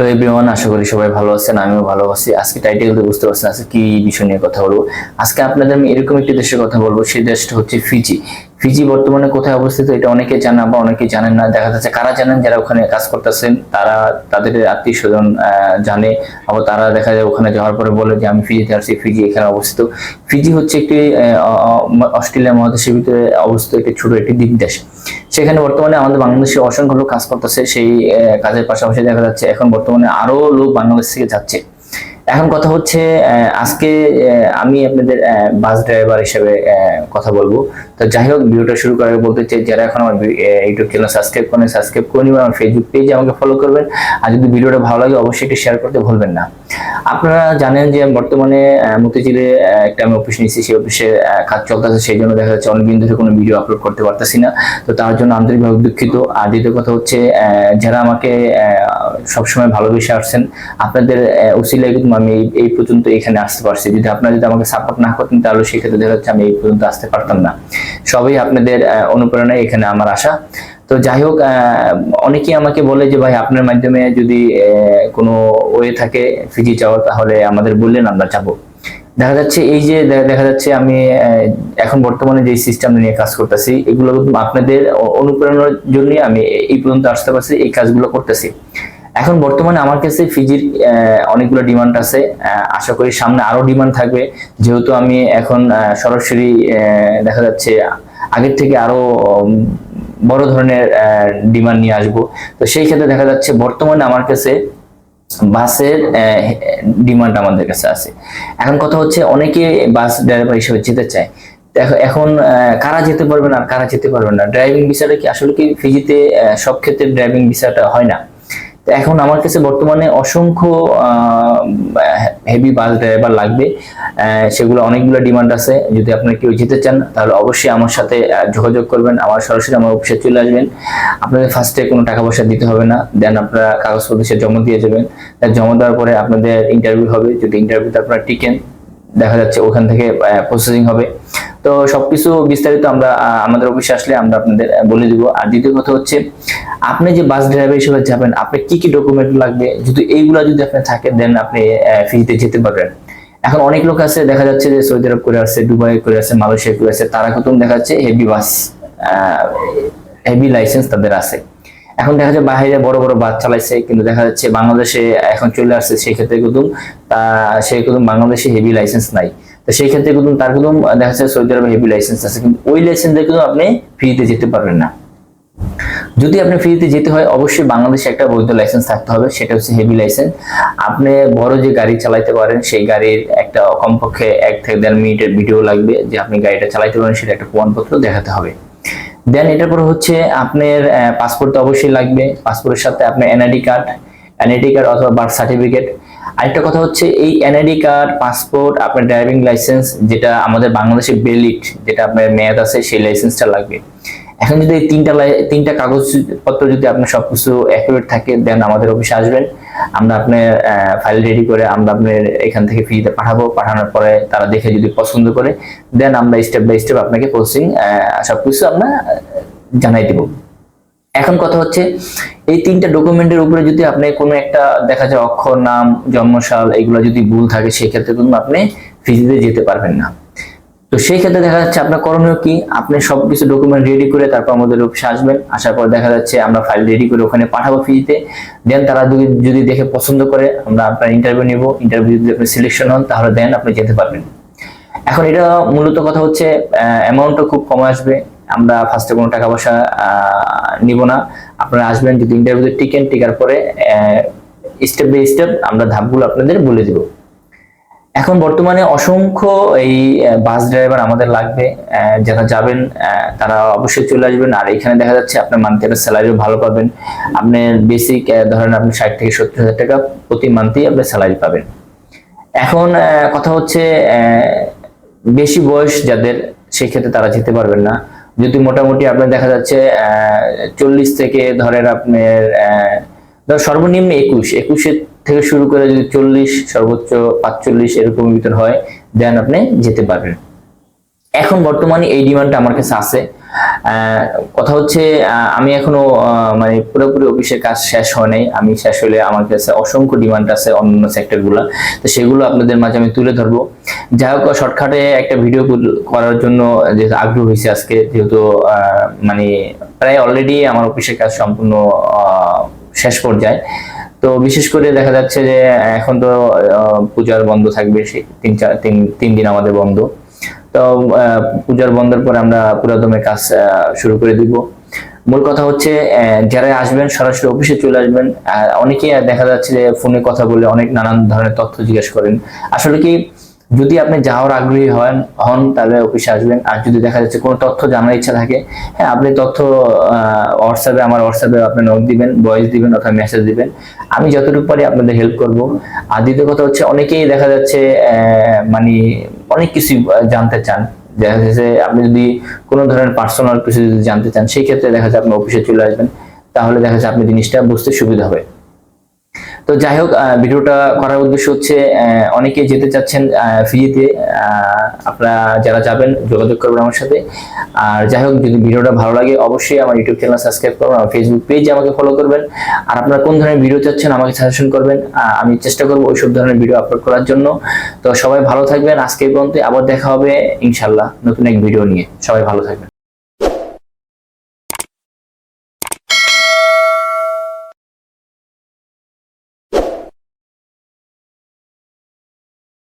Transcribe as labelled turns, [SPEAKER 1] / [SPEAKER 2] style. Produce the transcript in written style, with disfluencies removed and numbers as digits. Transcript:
[SPEAKER 1] তো এভরিওয়ান, আশা করি সবাই ভালো আছেন, আমিও ভালো আছি। আজকে টাইটেলটা বুঝতে পারছেন আজকে কি বিষয় নিয়ে কথা বলবো। আজকে আপনাদের আমি এরকম একটি দেশের কথা বলবো, সেই দেশটা হচ্ছে ফিজি। ফিজি বর্তমানে কোথায় অবস্থিত এটা অনেকে জানা বা অনেকে জানেন না। দেখা যাচ্ছে কারা জানেন, যারা ওখানে কাজ করতেছেন তারা তাদের আত্মীয় স্বজন জানে, আবার তারা দেখা যায় ওখানে যাওয়ার পরে বলে যে আমি ফিজিতে আসছি, ফিজি এখানে অবস্থিত। ফিজি হচ্ছে একটি অস্ট্রেলিয়া মহাদেশের ভিতরে অবস্থিত একটি ছোট একটি দ্বীপ দেশ। সেখানে বর্তমানে আমাদের বাংলাদেশে অসংখ্য লোক কাজ করতেছে। সেই কাজের পাশাপাশি দেখা যাচ্ছে এখন বর্তমানে আরো লোক বাংলাদেশ থেকে যাচ্ছে। এখন কথা হচ্ছে আজকে আমি আপনাদের বাস ড্রাইভার হিসেবে কথা বলবো। তো যাই হোক, ভিডিওটা শুরু করার আগে বলতে চাই, যারা এখন আমার ইউটিউব চ্যানেল সাবস্ক্রাইব করেন, সাবস্ক্রাইব করে নিবেন, আমার ফেসবুক পেজে আমাকে ফলো করবেন। আর যদি ভিডিওটা ভালো লাগে অবশ্যই একটু শেয়ার করতে ভুলবেন না। আপনারা জানেন যে বর্তমানে মতিঝিলে একটা আমি অফিস নিয়েছি, সেই অফিসে কাজ চলতেছে, সেই জন্য দেখা যাচ্ছে অনেকদিন ধরে কোনো ভিডিও আপলোড করতে পারতেছি না। তো তার জন্য আন্তরিকভাবে দুঃখিত। আর দ্বিতীয় কথা হচ্ছে যারা আমাকে সবসময় ভালোবেসে আসছেন, আপনাদের উসিলায় কিন্তু আমি এই পর্যন্ত এখানে আসতে পারছি। যদি আপনারা যদি আমাকে সাপোর্ট না করতেন তাহলে সেক্ষেত্রে দেখা যাচ্ছে আমি এই পর্যন্ত আসতে পারতাম না। সবই আপনাদের অনুপ্রেরণায় এখানে আমার আসা। তো যাই হোক, অনেকেই আমাকে বলে যে ভাই আপনার মাধ্যমে যদি কোনো ওয়ে থাকে ফিজি যাওয়ার তাহলে আমাদের বললেন, আমরা যাব। দেখা যাচ্ছে এই যে দেখা যাচ্ছে আমি এখন বর্তমানে যে সিস্টেম নিয়ে কাজ করতেছি, এগুলো আপনাদের অনুপ্রেরণার জন্য আমি এই পর্যন্ত আসতে পারছি, এই কাজগুলো করতেছি। এখন বর্তমানে আমার কাছে ফিজির অনেকগুলো ডিমান্ড আছে। আশা করি সামনে আরো ডিমান্ড থাকবে, যেহেতু আমি এখন সরাসরি দেখা যাচ্ছে আগের থেকে আরো বড় ধরনের ডিমান্ড নিয়ে আসবো। তো সেই ক্ষেত্রে দেখা যাচ্ছে বর্তমানে আমার কাছে বাসের ডিমান্ড আমাদের কাছে আছে। এখন কথা হচ্ছে অনেকে বাস ড্রাইভার হিসেবে যেতে চায়। এখন কারা যেতে পারবেন আর কারা যেতে পারবেন না, ড্রাইভিং ভিসাটা কি আসলে কি ফিজিতে সব ক্ষেত্রে ড্রাইভিং ভিসাটা হয় না। তো এখন আমার কাছে বর্তমানে অসংখ্য হেভি বাস ড্রাইভার লাগবে। সেগুলো অনেকগুলো ডিমান্ড আছে। যদি আপনারা কেউ যেতে চান তাহলে অবশ্যই আমার সাথে যোগাযোগ করবেন, আমার সরাসরি আমার অফিসে চলে আসবেন। আপনাদের ফার্স্টে কোনো টাকা পয়সা দিতে হবে না, দেন আপনারা কাগজপত্র সে জমা দিয়ে যাবেন। জমা দেওয়ার পরে আপনাদের ইন্টারভিউ হবে। যদি ইন্টারভিউতে আপনারা টিকেন, দেখা যাচ্ছে ওখান থেকে প্রসেসিং হবে। তো সবকিছু বিস্তারিত আমরা আমাদের অফিসে আসলে আমরা আপনাদের বলে দিব। আর দ্বিতীয় কথা হচ্ছে, আপনি যে বাস ড্রাইভার হিসেবে যাবেন, আপনার কি কি ডকুমেন্ট লাগবে, যদি এইগুলা যদি আপনি থাকে দেন আপনি ফ্রিতে যেতে পারবেন। এখন অনেক লোক আছে দেখা যাচ্ছে যে সৌদি আরব করে আসছে, দুবাই করে আসছে, মালয়েশিয়া করে আসছে, তারা কিন্তু দেখা যাচ্ছে হেভি বাস হেভি লাইসেন্স তাদের আছে। এখন দেখা যাচ্ছে বাইরে বড় বড় বাস চালাইছে, কিন্তু দেখা যাচ্ছে বাংলাদেশে এখন চলে আসছে, সেই ক্ষেত্রে কিন্তু সে কিন্তু বাংলাদেশে হেভি লাইসেন্স নাই। তো সেই ক্ষেত্রে কিন্তু তার কিন্তু দেখা যাচ্ছে সৌদি আরবে হেভি লাইসেন্স আছে, কিন্তু ওই লাইসেন্স দিয়ে কিন্তু আপনি ফ্রিতে যেতে পারবেন না। যদি আপনি ফ্রিতে যেতে হয় অবশ্যই বাংলাদেশে একটা বৈধ লাইসেন্স থাকতে হবে, সেটা হচ্ছে হেভি লাইসেন্স। আপনি বড় যে গাড়ি চালাইতে পারেন, সেই গাড়ির একটা কমপক্ষে 1 থেকে 1.5 মিনিটের ভিডিও লাগবে, যে আপনি গাড়িটা চালাইতে পারেন, সেটা একটা প্রমাণপত্র দেখাতে হবে। দেন এটার পর হচ্ছে আপনার পাসপোর্ট তো অবশ্যই লাগবে। পাসপোর্টের সাথে আপনার এনআইডি কার্ড অথবা বার্থ সার্টিফিকেট। আরেকটা কথা হচ্ছে এই এনআইডি কার্ড, পাসপোর্ট, আপনার ড্রাইভিং লাইসেন্স, যেটা আমাদের বাংলাদেশে ভ্যালিড, যেটা আপনার মেয়াদ আছে, সেই লাইসেন্সটা লাগবে। এখন যদি এই তিনটা কাগজপত্র যদি আপনার সবকিছু অ্যাকুরেট থাকে, দেন আমাদের অফিসে আসবেন। আমরা আপনার ফাইল রেডি করে আমরা আপনার এখান থেকে ফ্রিতে পাঠাবো। পাঠানোর পরে তারা দেখে যদি পছন্দ করে, দেন আমরা স্টেপ বাই স্টেপ আপনাকে প্রসেসিং সবকিছু আমরা জানাই দিব। এখন কথা হচ্ছে এই 3টা ডকুমেন্টের উপরে যদি আপনি কোনো একটা দেখা যায় অক্ষর, নাম, জন্মসাল এগুলো যদি ভুল থাকে, সেই ক্ষেত্রে কিন্তু আপনি ফিজিতে যেতে পারবেন না। তো সেই ক্ষেত্রে দেখা যাচ্ছে আপনার করণীয় কি, আপনি সবকিছু ডকুমেন্ট রেডি করে তারপর আমাদের অফিসে আসবেন। আসার পর দেখা যাচ্ছে আমরা ফাইল রেডি করে ওখানে পাঠাবো ফ্রিতে। দেন তারা যদি দেখে পছন্দ করে, আমরা আপনার ইন্টারভিউ নিব। ইন্টারভিউ যদি আপনি সিলেকশন হন তাহলে দেন আপনি যেতে পারবেন। এখন এটা মূলত কথা হচ্ছে অ্যামাউন্টটা খুব কম আসবে। আমরা ফার্স্টে কোনো টাকা পয়সা নিব না। আপনারা আসবেন, যদি ইন্টারভিউতে টিকার পরে স্টেপ বাই স্টেপ আমরা ধাপগুলো আপনাদের বলে দিব। এখন বর্তমানে অসংখ্য এই বাস ড্রাইভার আমাদের লাগবে। যারা যাবেন তারা অবশ্যই চলে আসবেন। আর এখানে দেখা যাচ্ছে আপনার মান্থলি স্যালারিও ভালো পাবেন। আপনার বেসিক ধরেন আপনি 60 থেকে 70 হাজার টাকা প্রতি মান্থলি আপনি স্যালারি পাবেন। এখন কথা হচ্ছে বেশি বয়স যাদের, সেই ক্ষেত্রে তারা যেতে পারবেন না। যদি মোটামুটি আপনার দেখা যাচ্ছে 40 থেকে ধরেন আপনার সর্বনিম্ন 21 থেকে শুরু করে যদি 40 সর্বোচ্চ 45 এরকম ভিতর হয়, দেন আপনি যেতে পারবেন। এখন বর্তমানে এই ডিমান্ডটা আমার কাছে আছে। কথা হচ্ছে আমি এখনো মানে পুরোপুরি অফিসের কাজ শেষ হয় নাই, আমি শেষ হলে আমার কাছে অসংখ্য ডিমান্ড আছে অন্যান্য সেক্টর গুলা, তো সেগুলো আপনাদের মাঝে আমি তুলে ধরবো। যাই হোক, শর্টকাটে একটা ভিডিও করার জন্য যেহেতু আগ্রহ হয়েছে আজকে, যেহেতু মানে প্রায় অলরেডি আমার অফিসের কাজ সম্পূর্ণ শেষ পর্যায়ে। তো বিশেষ করে দেখা যাচ্ছে যে এখন তো পূজার বন্ধ থাকবে, সেই তিন দিন আমাদের বন্ধ। তো পূজার বন্ধের পরে আমরা পুরাদমে কাজ শুরু করে দিব। মূল কথা হচ্ছে যারা আসবেন সরাসরি অফিসে চলে আসবেন। অনেকেই দেখা যাচ্ছে যে ফোনে কথা বলে অনেক নানান ধরনের তথ্য জিজ্ঞেস করেন। আসলে কি, যদি আপনি যাওয়ার আগ্রহী হন তাহলে অফিসে আসবেন। আর যদি দেখা যাচ্ছে কোনো তথ্য জানার ইচ্ছা থাকে, হ্যাঁ আপনি তথ্য হোয়াটসঅ্যাপে, আমার হোয়াটসঅ্যাপে আপনি নক দিবেন, ভয়েস দিবেন অথবা মেসেজ দিবেন, আমি যতটুকু পারি আপনাদের হেল্প করব। আর দ্বিতীয় কথা হচ্ছে অনেকেই দেখা যাচ্ছে মানে অনেক কিছু জানতে চান। দেখা যাচ্ছে আপনি যদি কোনো ধরনের পার্সোনাল কিছু যদি জানতে চান, সেই ক্ষেত্রে দেখা যাচ্ছে আপনি অফিসে চলে আসবেন, তাহলে দেখা যাচ্ছে আপনি জিনিসটা বুঝতে সুবিধা হবে। তো যাই হোক, ভিডিওটা করার উদ্দেশ্য হচ্ছে অনেকে যেতে চাচ্ছেন ফ্রিতে, আপনারা যারা যাবেন যোগাযোগ করবেন আমার সাথে। আর যাই হোক, যদি ভিডিওটা ভালো লাগে অবশ্যই আমার ইউটিউব চ্যানেল সাবস্ক্রাইব করবেন, আমার ফেসবুক পেজে আমাকে ফলো করবেন। আর আপনারা কোন ধরনের ভিডিও চাচ্ছেন আমাকে সাজেশন করবেন, আমি চেষ্টা করবো ওইসব ধরনের ভিডিও আপলোড করার জন্য। তো সবাই ভালো থাকবেন, আজকে এই পর্যন্ত, আবার দেখা হবে ইনশাল্লাহ নতুন এক ভিডিও নিয়ে। সবাই ভালো থাকবেন।